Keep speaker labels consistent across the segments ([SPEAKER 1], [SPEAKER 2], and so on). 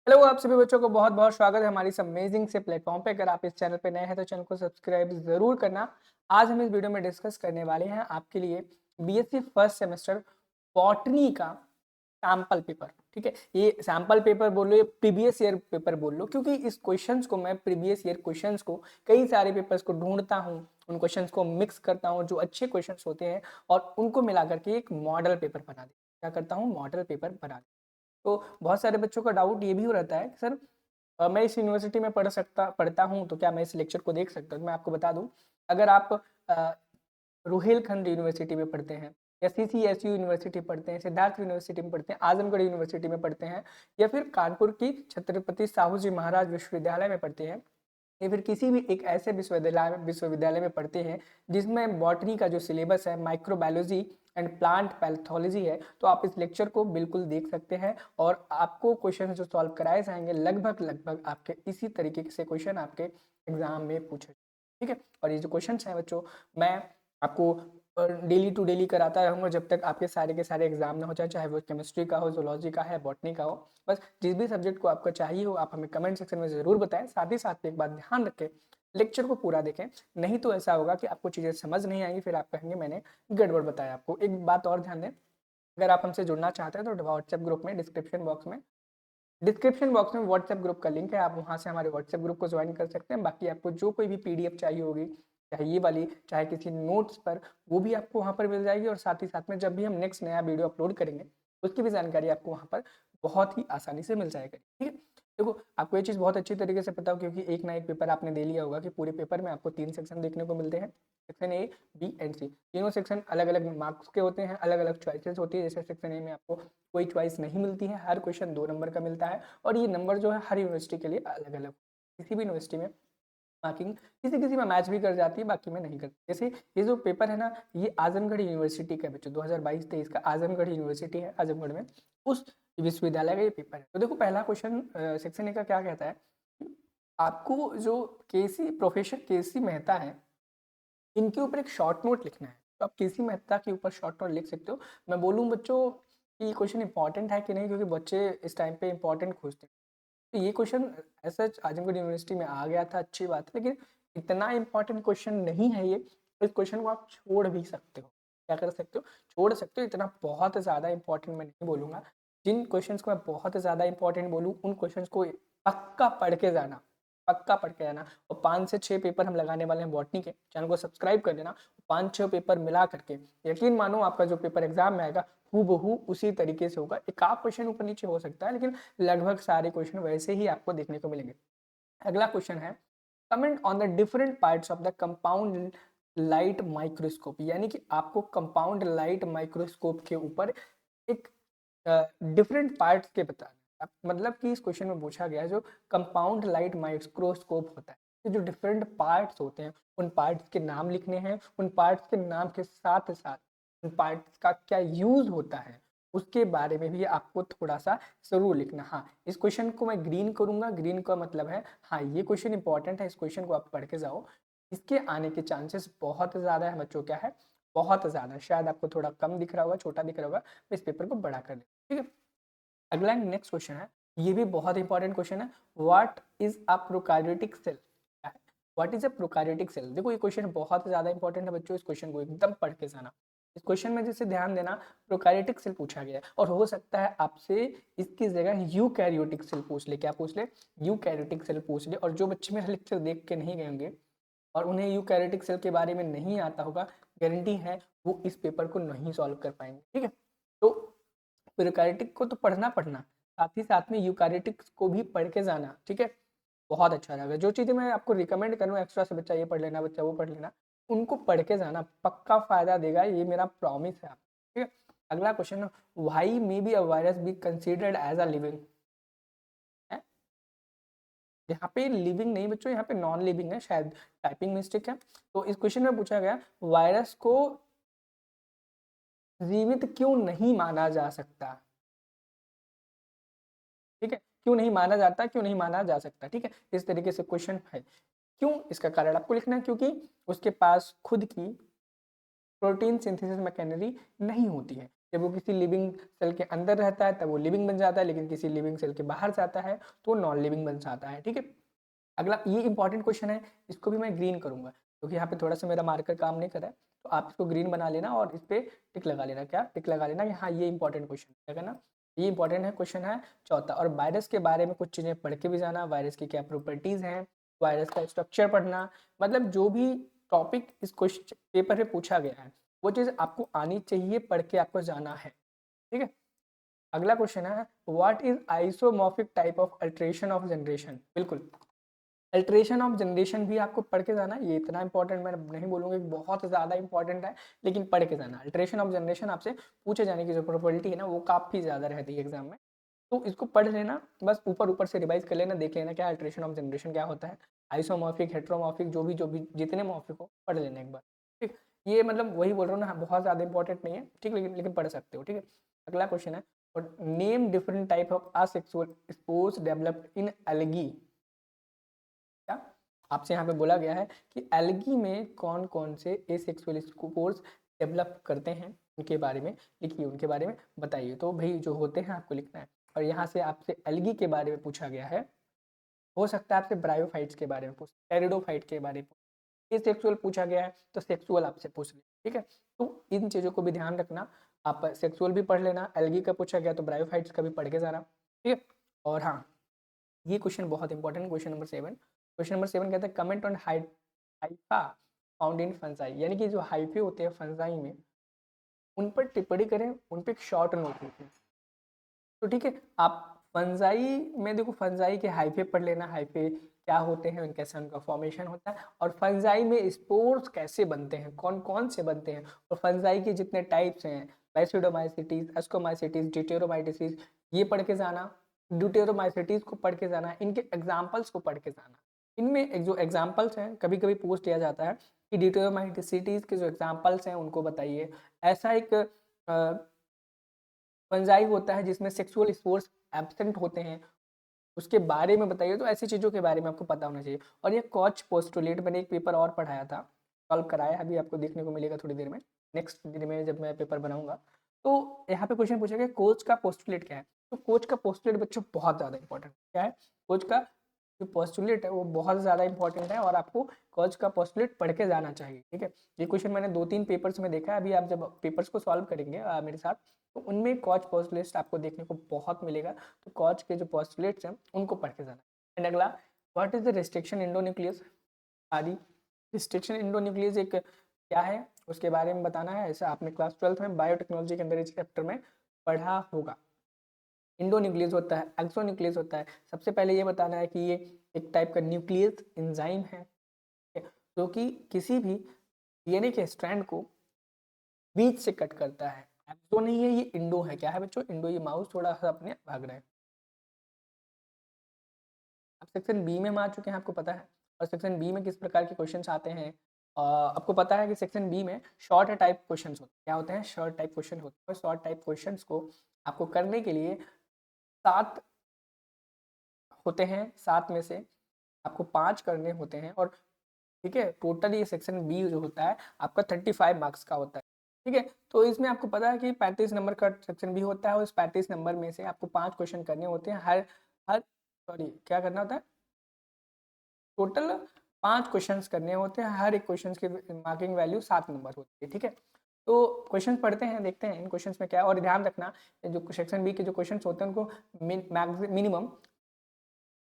[SPEAKER 1] Hello आप सभी बच्चों को बहुत बहुत स्वागत है हमारी इस अमेजिंग से प्लेटफॉर्म पे। अगर आप इस चैनल पे नए हैं तो चैनल को सब्सक्राइब जरूर करना। आज हम इस वीडियो में डिस्कस करने वाले हैं आपके लिए बीएससी फर्स्ट सेमेस्टर बॉटनी का सैम्पल पेपर। ठीक है, ये सैम्पल पेपर बोल लो या प्रीवियस ईयर पेपर बोल लो, क्योंकि इस क्वेश्चंस को मैं प्रीवियस ईयर क्वेश्चंस को कई सारे पेपर्स को ढूंढता हूँ, उन क्वेश्चंस को मिक्स करता हूँ जो अच्छे क्वेश्चंस होते हैं और उनको मिला करके एक मॉडल पेपर बना दे। क्या करता हूँ, मॉडल पेपर बना दे। तो बहुत सारे बच्चों का डाउट ये भी हो रहता है कि सर मैं इस यूनिवर्सिटी में पढ़ता हूँ तो क्या मैं इस लेक्चर को देख सकता हूँ। तो मैं आपको बता दूं, अगर आप रुहेलखंड यूनिवर्सिटी में पढ़ते हैं या सीसीएसयू यूनिवर्सिटी पढ़ते हैं, सिद्धार्थ यूनिवर्सिटी में पढ़ते हैं, आजमगढ़ यूनिवर्सिटी में पढ़ते हैं, या फिर कानपुर की छत्रपति साहू जी महाराज विश्वविद्यालय में पढ़ते हैं, या फिर किसी भी एक ऐसे विश्वविद्यालय में पढ़ते हैं जिसमें बॉटनी का जो सिलेबस है माइक्रोबायोलॉजी एंड प्लांट पैथोलॉजी है, तो आप इस लेक्चर को बिल्कुल देख सकते हैं और आपको क्वेश्चन जो सॉल्व कराए जाएंगे लगभग लगभग आपके इसी तरीके से क्वेश्चन आपके एग्जाम में पूछे। ठीक है, और ये जो क्वेश्चन हैं बच्चों, मैं आपको डेली टू डेली कराता रहूँगा जब तक आपके सारे के सारे एग्जाम ना हो जाए, चाहे वो केमिस्ट्री का हो, जोलॉजी का है, बॉटनी का हो। बस जिस भी सब्जेक्ट को आपको चाहिए हो आप हमें कमेंट सेक्शन में ज़रूर बताएं। साथ ही साथ एक बात ध्यान रखें, लेक्चर को पूरा देखें, नहीं तो ऐसा होगा कि आपको चीज़ें समझ नहीं आएंगी, फिर आप कहेंगे मैंने गड़बड़ बताया आपको। एक बात और ध्यान दें, अगर आप हमसे जुड़ना चाहते हैं तो व्हाट्सएप ग्रुप में डिस्क्रिप्शन बॉक्स में व्हाट्सएप ग्रुप का लिंक है, आप वहाँ से हमारे व्हाट्सएप ग्रुप को ज्वाइन कर सकते हैं। बाकी आपको जो कोई भी पीडीएफ चाहिए होगी, चाहे ये वाली चाहे किसी नोट्स पर, वो भी आपको वहाँ पर मिल जाएगी। और साथ ही साथ में जब भी हम नेक्स्ट नया वीडियो अपलोड करेंगे उसकी भी जानकारी आपको वहाँ पर बहुत ही आसानी से मिल जाएगा। ठीक है, देखो आपको ये चीज़ बहुत अच्छी तरीके से पता हो, क्योंकि एक ना एक पेपर आपने दे लिया होगा कि पूरे पेपर में आपको 3 सेक्शन देखने को मिलते हैं, सेक्शन ए, बी एंड सी। तीनों सेक्शन अलग अलग मार्क्स के होते हैं, अलग अलग चॉइसेस होती है। जैसे सेक्शन ए में आपको कोई चॉइस नहीं मिलती है, हर क्वेश्चन 2 नंबर का मिलता है और ये नंबर जो है हर यूनिवर्सिटी के लिए अलग अलग। किसी भी यूनिवर्सिटी में मार्किंग किसी किसी में मैच भी कर जाती है, बाकी में नहीं करती। जैसे ये जो पेपर है ना, ये आजमगढ़ यूनिवर्सिटी का बच्चों 2022-23 का आजमगढ़ यूनिवर्सिटी है, आजमगढ़ में उस विश्वविद्यालय का ये पेपर है। तो देखो पहला क्वेश्चन सेक्शन ए का क्या कहता है, आपको जो केसी प्रोफेसर केसी मेहता है इनके ऊपर एक शॉर्ट नोट लिखना है। तो आप केसी मेहता के ऊपर शॉर्ट नोट लिख सकते हो। मैं बोलूँ बच्चों कि क्वेश्चन इंपॉर्टेंट है कि नहीं, क्योंकि बच्चे इस टाइम पे इंपॉर्टेंट खोजते हैं। तो ये क्वेश्चन ऐसा आजमगढ़ यूनिवर्सिटी में आ गया था, अच्छी बात है, लेकिन इतना इंपॉर्टेंट क्वेश्चन नहीं है ये। इस क्वेश्चन को आप छोड़ भी सकते हो। क्या कर सकते हो, छोड़ सकते हो। इतना बहुत ज़्यादा इंपॉर्टेंट मैं नहीं बोलूँगा। जिन क्वेश्चंस को मैं बहुत ज़्यादा इंपॉर्टेंट बोलूँ उन क्वेश्चंस को पक्का पढ़ के जाना, पक्का पढ़ के जाना। और 5 से 6 पेपर हम लगाने वाले हैं बॉटनी के, चैनल को सब्सक्राइब कर देना। 5-6 पेपर मिला करके यकीन मानो आपका जो पेपर एग्जाम में आएगा हूबहू उसी तरीके से होगा। एक आध क्वेश्चन ऊपर नीचे हो सकता है, लेकिन लगभग सारे क्वेश्चन वैसे ही आपको देखने को मिलेंगे। अगला क्वेश्चन है, comment on the different parts of the compound light microscope. यानी कि आपको कंपाउंड लाइट माइक्रोस्कोप के ऊपर एक डिफरेंट पार्ट्स के बताना। मतलब कि इस क्वेश्चन में पूछा गया है जो कंपाउंड लाइट माइक्रोस्कोप होता है, तो जो डिफरेंट पार्ट्स होते हैं उन पार्ट्स के नाम लिखने हैं। उन पार्ट्स के नाम के साथ साथ उन पार्ट्स का क्या यूज होता है उसके बारे में भी आपको थोड़ा सा जरूर लिखना। हाँ, इस क्वेश्चन को मैं ग्रीन करूंगा, ग्रीन का मतलब है हाँ ये क्वेश्चन इंपॉर्टेंट है, इस क्वेश्चन को आप पढ़ के जाओ। इसके आने के चांसेस बहुत ज़्यादा है बच्चों, क्या है, बहुत ज़्यादा। शायद आपको थोड़ा कम दिख रहा होगा, छोटा दिख रहा होगा, तो इस पेपर को बड़ा कर ले। ठीक है, अगला नेक्स्ट क्वेश्चन है, ये भी बहुत इंपॉर्टेंट क्वेश्चन है। What is a prokaryotic cell. क्या है, what is a prokaryotic cell. देखो ये क्वेश्चन बहुत ज्यादा इंपॉर्टेंट है बच्चों, इस क्वेश्चन को एकदम पढ़ के जाना। इस क्वेश्चन में जैसे ध्यान देना, प्रोकार्योटिक सेल पूछा गया है और हो सकता है आपसे इसकी जगह यूकैरियोटिक सेल पूछ ले। क्या पूछ ले, यूकैरियोटिक सेल पूछ ले। और जो बच्चे मेरा लेक्चर देख के नहीं गए होंगे और उन्हें यूकैरियोटिक सेल के बारे में नहीं आता होगा, गारंटी है वो इस पेपर को नहीं सॉल्व कर पाएंगे। ठीक है, तो प्रोकैरियोटिक को तो पढ़ना पढ़ना, साथ ही साथ में यूकैरियोटिक्स को भी पढ़ के जाना। ठीक है, बहुत अच्छा रहेगा। जो चीज़ें मैं आपको रिकमेंड करूँ एक्स्ट्रा से, बच्चा ये पढ़ लेना, बच्चा वो पढ़ लेना, उनको पढ़ के जाना, पक्का फायदा देगा, ये मेरा प्रॉमिस है आप। ठीक है, अगला question, why may be a virus be considered as a living. यहाँ पे लिविंग नहीं बच्चों, यहाँ पे नॉन लिविंग है, शायद टाइपिंग मिस्टेक है। तो इस क्वेश्चन में पूछा गया वायरस को जीवित क्यों नहीं माना जा सकता। ठीक है, क्यों नहीं माना जाता, क्यों नहीं माना जा सकता। ठीक है, इस तरीके से क्वेश्चन है। क्यों, इसका कारण आपको लिखना है, क्योंकि उसके पास खुद की प्रोटीन सिंथेसिस मैकेनरी नहीं होती है। जब वो किसी लिविंग सेल के अंदर रहता है तब वो लिविंग बन जाता है, लेकिन किसी लिविंग सेल के बाहर जाता है तो नॉन लिविंग बन जाता है। ठीक है, अगला ये इंपॉर्टेंट क्वेश्चन है, इसको भी मैं ग्रीन करूंगा क्योंकि यहाँ पे थोड़ा सा मेरा मार्कर काम नहीं कर रहा है, तो आप इसको ग्रीन बना लेना और इस पर टिक लगा लेना। क्या टिक लगा लेना कि हाँ ये इंपॉर्टेंट क्वेश्चन है, क्या करना, ये इंपॉर्टेंट है क्वेश्चन है चौथा। और वायरस के बारे में कुछ चीज़ें पढ़ के भी जाना, वायरस की क्या प्रॉपर्टीज़ हैं, वायरस का स्ट्रक्चर पढ़ना, मतलब जो भी टॉपिक इस क्वेश्चन पेपर में पूछा गया है वो चीज़ आपको आनी चाहिए, पढ़ के आपको जाना है। ठीक है, अगला क्वेश्चन है what is isomorphic type of alteration of generation. बिल्कुल, अल्ट्रेशन ऑफ जनरेशन भी आपको पढ़ के जाना है, ये इतना इंपॉर्टेंट मैं नहीं बोलूँगा कि बहुत ज़्यादा इंपॉर्टेंट है, लेकिन पढ़ के जाना। अल्ट्रेशन ऑफ जनरेशन आपसे पूछे जाने की जो प्रोबेबिलिटी है ना वो काफ़ी ज़्यादा रहती है एग्जाम में, तो इसको पढ़ लेना, बस ऊपर ऊपर से रिवाइज कर लेना, देख लेना क्या अल्ट्रेशन ऑफ जनरेशन क्या होता है, आइसोमॉर्फिक, हेट्रोमॉर्फिक, जो भी जितने मॉर्फिक हो पढ़ लेना एक बार। ठीक, ये मतलब वही बोल रहा हूँ ना, बहुत ज़्यादा इंपॉर्टेंट नहीं है, ठीक, लेकिन पढ़ सकते हो। ठीक है, अगला क्वेश्चन है और name different type of asexual spores developed in algae. क्या आपसे यहाँ पे बोला गया है कि एल्गी में कौन कौन से एसेक्सुअल स्पोर्स डेवलप करते हैं, उनके बारे में लिखिए, उनके बारे में बताइए। तो भाई जो होते हैं आपको लिखना है, और यहाँ से आपसे एल्गी के बारे में पूछा गया है, हो सकता है आपसे ब्रायोफाइट्स के बारे में पूछ, टेरिडोफाइट के बारे में, एसेक्सुअल पूछा गया है तो सेक्सुअल आपसे पूछ ले। ठीक है, तो इन चीज़ों को भी ध्यान रखना, आप सेक्सुअल भी पढ़ लेना, एल्गी का पूछा गया तो ब्रायोफाइट्स का भी पढ़ के जाना। ठीक है, और हाँ ये क्वेश्चन बहुत important, question number 7, question number 7 कहता है comment on Haifa found in fungi, यानी कि जो हाइफे होते हैं फंजाई में उन पर टिप्पणी करें, उन पर एक शॉर्ट नोट लिखें। तो ठीक है, आप फंजाई में देखो, फंजाई के हाइफे पढ़ लेना, हाइफे क्या होते हैं, कैसे उनका फॉर्मेशन होता है, और फंजाई में स्पोर्स कैसे बनते हैं, कौन कौन से बनते हैं, और फंजाई के जितने टाइप्स हैं, बैसिडोमाइसिटीज, एस्कोमाइसिटीज, ड्यूटेरोमाइसिटीज, ये पढ़ के जाना, ड्यूटेरोमाइसिटीज को पढ़ के जाना, इनके एग्जाम्पल्स को पढ़ के जाना। इनमें जो एग्जाम्पल्स हैं कभी कभी पूछ लिया जाता है कि ड्यूटेरोमाइसिटीज के जो एग्जाम्पल्स हैं उनको बताइए। ऐसा एक फंजाई होता है जिसमें सेक्सुअल स्पोर्स एब्सेंट होते हैं, उसके बारे में बताइए। तो ऐसी चीज़ों के बारे में आपको पता होना चाहिए। और ये कॉच पोस्टुलेट मैंने एक पेपर और पढ़ाया था, सॉल्व कराया, अभी आपको देखने को मिलेगा थोड़ी देर में, नेक्स्ट दिन में जब मैं पेपर बनाऊंगा। तो यहाँ पे क्वेश्चन पूछा गया कोच का पोस्टुलेट क्या है। तो कोच का पोस्टुलेट बच्चों बहुत ज़्यादा इंपॉर्टेंट क्या है, कोच का जो पोस्टुलेट है वो बहुत ज़्यादा इंपॉर्टेंट है और आपको कोच का पोस्टुलेट पढ़ के जाना चाहिए। ठीक है, ये क्वेश्चन मैंने 2-3 पेपर्स में देखा है, अभी आप जब पेपर्स को सॉल्व करेंगे मेरे साथ, तो उनमें कॉच पोस्टुलेट्स आपको देखने को बहुत मिलेगा। तो कॉच के जो पोस्टुलेट्स हैं उनको पढ़ के जाना। एंड अगला, what is the restriction endonuclease आदि। रिस्ट्रिक्शन इंडोन्यूक्लियस एक क्या है उसके बारे में बताना है, ऐसा आपने क्लास 12 में बायोटेक्नोलॉजी के अंदर इस चैप्टर में पढ़ा होगा। इंडोन्यूक्लियस होता है, एक्सोन्यूक्लियस होता है। सबसे पहले ये बताना है कि ये एक टाइप का न्यूक्लियस एंजाइम है जो कि किसी भी डीएनए के स्ट्रैंड को बीच से कट करता है। एक्सो नहीं है, ये इंडो है। क्या है बच्चों, इंडो। ये माउस थोड़ा सा अपने भाग रहा है। आप सेक्शन बी में हम आ चुके हैं, आपको पता है। और सेक्शन बी में किस प्रकार के क्वेश्चंस आते हैं, आपको पता है कि सेक्शन बी में शॉर्ट टाइप क्वेश्चंस होते हैं। क्या होते हैं, शॉर्ट टाइप क्वेश्चन होते हैं। शॉर्ट टाइप क्वेश्चंस को आपको करने के लिए 7 होते हैं, 7 में से आपको 5 करने होते हैं। और ठीक है, टोटल ये सेक्शन बी जो होता है आपका 35 मार्क्स का होता है। ठीक है, तो इसमें आपको पता है कि 35 नंबर का सेक्शन बी होता है और इस 35 नंबर में से आपको 5 क्वेश्चन करने होते हैं। हर हर सॉरी क्या करना होता है, टोटल 5 क्वेश्चंस करने होते हैं। हर एक क्वेश्चन की मार्किंग वैल्यू 7 नंबर होती है। ठीक है, तो क्वेश्चन पढ़ते हैं, देखते हैं इन क्वेश्चंस में क्या है। और ध्यान रखना जो सेक्शन बी के जो क्वेश्चंस होते हैं उनको मिनिमम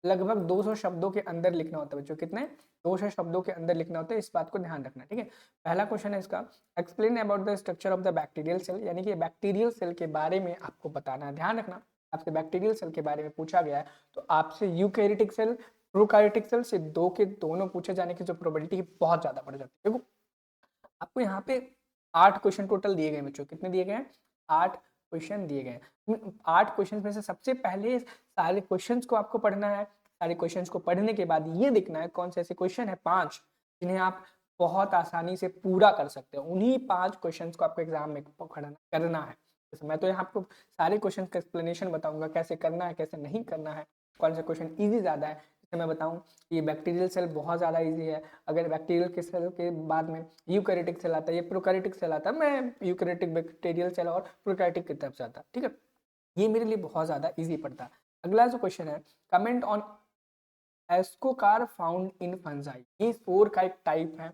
[SPEAKER 1] लगभग 200 शब्दों के अंदर लिखना होता है बच्चों। कितने, 200 शब्दों के अंदर लिखना होता है, इस बात को ध्यान रखना। ठीक है, पहला क्वेश्चन है इसका, explain about the structure of the bacterial cell, यानी कि बैक्टीरियल सेल के बारे में आपको बताना है। ध्यान रखना, आपसे बैक्टीरियल सेल के बारे में पूछा गया है तो आपसे यूकैरियोटिक सेल, प्रोकैरियोटिक सेल से दो के दोनों पूछे जाने की जो प्रोबेबिलिटी है बहुत ज्यादा बढ़ जाती है। देखो आपको यहाँ पे 8 क्वेश्चन टोटल दिए गए बच्चों, कितने दिए गए हैं, 8 क्वेश्चन दिए गए। 8 क्वेश्चन में से सबसे पहले सारे क्वेश्चंस को आपको पढ़ना है। सारे क्वेश्चंस को पढ़ने के बाद ये देखना है कौन से ऐसे क्वेश्चन है 5 जिन्हें आप बहुत आसानी से पूरा कर सकते हो। उन्हीं 5 क्वेश्चंस को आपको एग्जाम में करना है। जैसे मैं तो यहाँ आपको सारे क्वेश्चन का एक्सप्लेनेशन बताऊंगा, कैसे करना है कैसे नहीं करना है, कौन सा क्वेश्चन ईजी ज्यादा है, जैसे मैं बताऊं ये बैक्टीरियल सेल बहुत ज़्यादा इजी है। अगर बैक्टीरियल के सेल के बाद में यूकैरियोटिक सेल आता है, ये प्रोकैरियोटिक सेल आता है, मैं यूकैरियोटिक बैक्टीरियल सेल और प्रोकैरियोटिक की तरफ से आता है, ठीक है। ये मेरे लिए बहुत ज़्यादा इजी पड़ता है। अगला जो क्वेश्चन है, comment on ascocarp found in fungi. ये 4 का एक टाइप है।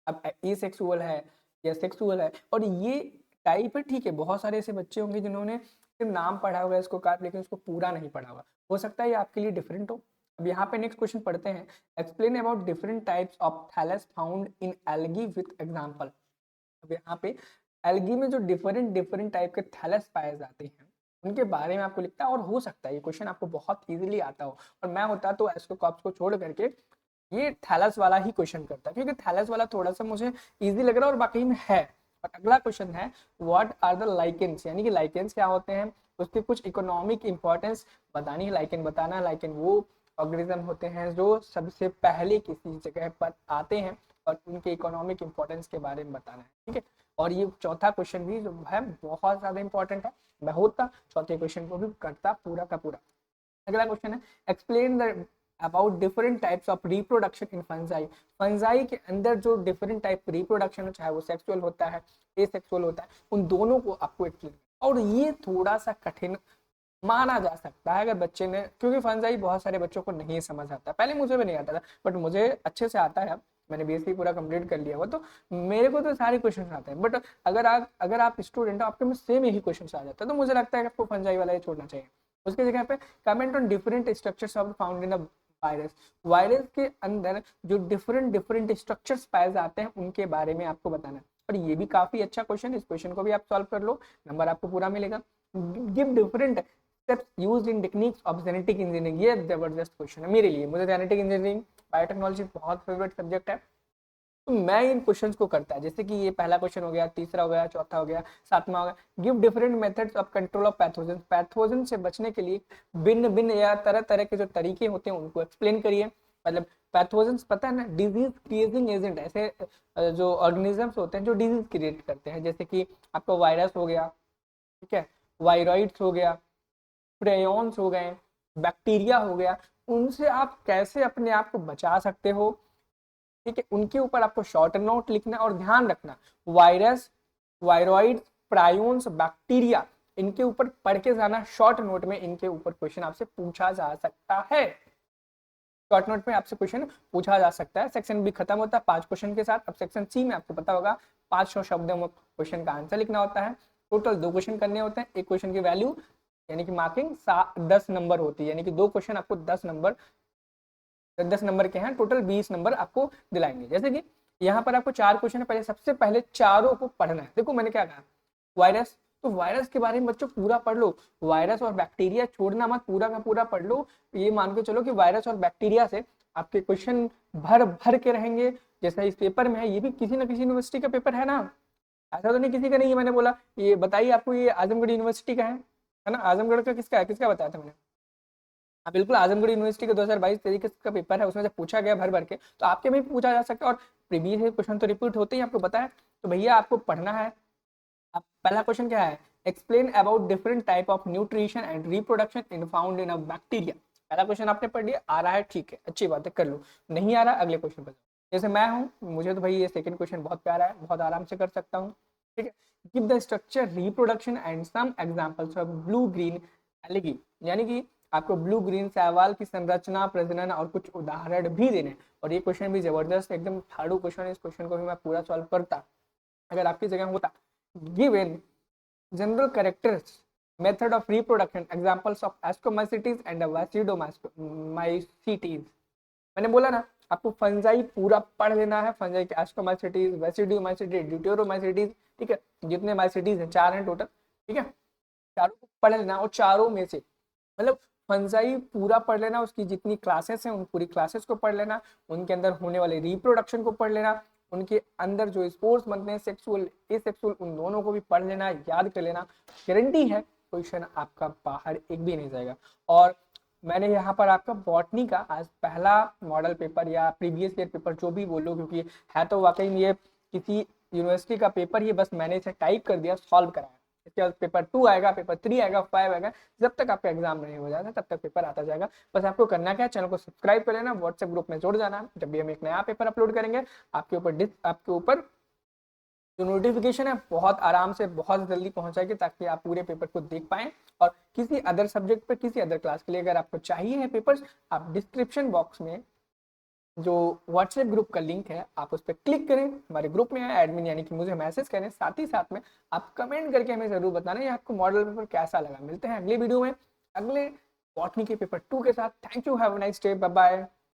[SPEAKER 1] अब एसेक्सुअल है या सेक्सुअल है, और ये टाइप है, ठीक है। बहुत सारे ऐसे बच्चे होंगे जिन्होंने सिर्फ नाम पढ़ा होगा इसको कार, लेकिन उसको पूरा नहीं पढ़ा होगा। हो सकता है ये आपके लिए डिफरेंट हो। अब यहाँ पे नेक्स्ट क्वेश्चन पढ़ते हैं, explain about different types of thallus found in algae with example. अब यहाँ पे एल्गी में जो डिफरेंट डिफरेंट टाइप के थैलस पाए जाते हैं उनके बारे में आपको लिखता है। और हो सकता है ये क्वेश्चन आपको बहुत इजीली आता हो, और मैं होता तो एस्कोकॉप्स को छोड़ करके ये थैलस वाला ही क्वेश्चन करता, क्योंकि थैलस वाला थोड़ा सा मुझे इजी लग रहा है और बाकी में है। और अगला क्वेश्चन है, व्हाट आर द लाइकेंस, यानी कि लाइकेंस क्या होते हैं, उसके कुछ इकोनॉमिक इंपॉर्टेंस बतानी है। लाइकेन बताना है, लाइकेन वो ऑर्गेनिज्म होते हैं जो सबसे पहले किसी जगह पर आते हैं, और उनके इकोनॉमिक इंपॉर्टेंस के बारे में बताना है, ठीक है। और ये चौथा क्वेश्चन भी जो है बहुत ज्यादा इंपॉर्टेंट है, मैं होता चौथे क्वेश्चन को भी करता पूरा का पूरा। अगला क्वेश्चन है, explain the about different types of reproduction in fungi. Fungi के अंदर जो डिफरेंट टाइप रिप्रोडक्शन है, चाहे वो सेक्सुअल होता है, एसेक्सुअल होता है, उन दोनों को आपको एक्सप्लेन। और ये थोड़ा सा कठिन माना जा सकता है अगर बच्चे ने, क्योंकि फंजाई बहुत सारे बच्चों को नहीं समझ आता। पहले मुझे भी नहीं आता था, बट मुझे अच्छे से आता है। मैंने बीएससी पूरा कंप्लीट कर लिया हुआ, तो मेरे को तो सारे क्वेश्चन आते हैं। बट अगर आप स्टूडेंट हो, आपके में सेम यही क्वेश्चन आ जाता है, तो मुझे लगता है कि आपको फंजाई वाला ही छोड़ना चाहिए। उसकी जगह पे comment on different structures of found in a virus. Virus के अंदर जो डिफरेंट डिफरेंट स्ट्रक्चर्स पाए जाते हैं उनके बारे में आपको बताना है। और ये भी काफी अच्छा क्वेश्चन, इस क्वेश्चन को भी आप सॉल्व कर लो, नंबर आपको पूरा मिलेगा। Give different steps used in techniques of genetic engineering। ये जबरदस्त क्वेश्चन है मेरे लिए, मुझे जेनेटिक इंजीनियरिंग बायोटेक्नोलॉजी बहुत फेवरेट सब्जेक्ट है, तो मैं इन क्वेश्चंस को करता है। जैसे कि ये पहला क्वेश्चन हो गया, तीसरा हो गया, चौथा हो गया, सातवां हो गया। Give different methods of control of pathogen. Pathogen से बचने के लिए भिन्न भिन्न या तरह तरह के जो तरीके होते हैं उनको एक्सप्लेन करिए। मतलब पैथोजन पता है ना, डिजीज क्रिएटिंग एजेंट, ऐसे जो ऑर्गेनिजम्स होते हैं जो डिजीज क्रिएट करते हैं। जैसे कि आपका वायरस हो गया, ठीक है, वायरॉइड्स हो गया, प्रेयॉन्स हो गए, बैक्टीरिया हो गया, उनसे आप कैसे अपने आप को बचा सकते हो, ठीक है। उनके ऊपर आपको शॉर्ट नोट लिखना और ध्यान रखना, वायरस, वायरॉइड, प्रायोन्स, बैक्टीरिया, इनके ऊपर पढ़ के जाना शॉर्ट नोट में। इनके ऊपर क्वेश्चन आपसे पूछा जा सकता है, शॉर्ट नोट में आपसे क्वेश्चन पूछा जा सकता है। सेक्शन बी खत्म होता है 5 क्वेश्चन के साथ। अब सेक्शन सी में आपको पता होगा 500 शब्दों में क्वेश्चन का आंसर लिखना होता है। टोटल 2 क्वेश्चन करने होते हैं, एक क्वेश्चन की वैल्यू यानी कि मार्किंग 10 नंबर होती है, यानी कि 2 क्वेश्चन आपको 10 नंबर के हैं, टोटल 20 नंबर आपको दिलाएंगे। जैसे कि यहाँ पर आपको 4 क्वेश्चन है, पहले सबसे पहले चारों को पढ़ना है। देखो मैंने क्या कहा, वायरस, तो वायरस के बारे में बच्चों पूरा पढ़ लो, वायरस और बैक्टीरिया छोड़ना मत, पूरा का पूरा पढ़ लो। ये मान के चलो कि वायरस और बैक्टीरिया से आपके क्वेश्चन भर भर के रहेंगे। जैसा इस पेपर में है, ये भी किसी ना किसी यूनिवर्सिटी का पेपर है ना, ऐसा तो नहीं किसी का नहीं है। मैंने बोला ये बताइए आपको, ये आजमगढ़ यूनिवर्सिटी का है ना, आजमगढ़ का किसका है, किसका बताया था मैंने? हाँ बिल्कुल, आजमगढ़ यूनिवर्सिटी का 2022-23 का पेपर है, उसमें से पूछा गया भर भर के, तो आपके में भी पूछा जा सकता है। और प्रीवियस क्वेश्चन तो रिपीट होते ही आपको पता है, तो भैया आपको पढ़ना है। अब पहला क्वेश्चन क्या है, explain about different type of nutrition and reproduction in found in a bacteria. पहला क्वेश्चन आपने पढ़ लिया, आ रहा है ठीक है, अच्छी बात है, कर लो। नहीं आ रहा अगले क्वेश्चन पर। जैसे मैं हूँ, मुझे तो भाई ये सेकंड क्वेश्चन बहुत प्यारा है, बहुत आराम से कर सकता हूँ, ठीक है। Give the structure, reproduction and some examples of blue green algae. यानी कि आपको ब्लू ग्रीन शैवाल की संरचना, प्रजनन और कुछ उदाहरण भी देने। और ये क्वेश्चन भी जबरदस्त एकदम फाड़ू क्वेश्चन है, इस क्वेश्चन को भी मैं पूरा सॉल्व करता अगर आपकी जगह होता। Given general characters, method of reproduction, examples of ascomycetes and basidiomycetes। मैंने बोला ना आपको फंजाई पूरा पढ़ लेना है, फंजाई के एस्कोमाइसिटीज, बेसिडियोमाइसिटीज, ड्यूटेरोमाइसिटीज, ठीक है, जितने माइसिटीज हैं 4 हैं टोटल, ठीक है, चारों को पढ़ लेना। और चारों में से मतलब फंजाई पूरा पढ़ लेना, उसकी जितनी क्लासेस हैं उन पूरी क्लासेस को पढ़ लेना, उनके अंदर होने वाले रिप्रोडक्शन को पढ़ लेना, उनके अंदर जो स्पोर्स बनते हैं सेक्सुअल एसेक्सुअल, उन दोनों को भी पढ़ लेना, याद कर लेना। गारंटी है क्वेश्चन आपका बाहर एक भी नहीं जाएगा। और मैंने यहाँ पर आपका बॉटनी का आज पहला मॉडल पेपर या प्रीवियस ईयर पेपर जो भी बोलो, क्योंकि है तो वाकई में ये किसी यूनिवर्सिटी का पेपर ही, बस मैंने इसे टाइप कर दिया, सॉल्व कराया, इसके बाद पेपर 2 आएगा, पेपर 3 आएगा, 5 आएगा। जब तक आपका एग्जाम नहीं हो जाता तब तक पेपर आता जाएगा। बस आपको करना क्या है, चैनल को सब्सक्राइब कर लेना, व्हाट्सएप ग्रुप में जुड़ जाना। जब भी हम एक नया पेपर अपलोड करेंगे आपके ऊपर जो नोटिफिकेशन है बहुत आराम से बहुत जल्दी पहुंचाएगी, ताकि आप पूरे पेपर को देख पाएं। और किसी अदर सब्जेक्ट पर, किसी अदर क्लास के लिए अगर आपको चाहिए है पेपर्स, आप डिस्क्रिप्शन बॉक्स में जो व्हाट्सएप ग्रुप का लिंक है आप उस पर क्लिक करें, हमारे ग्रुप में एडमिन यानी कि मुझे मैसेज करें। साथ ही साथ में आप कमेंट करके हमें जरूर बताना ये आपको मॉडल पेपर कैसा लगा। मिलते हैं अगले वीडियो में अगले बॉटनी के पेपर 2 के साथ। Thank you, have a nice day, bye bye.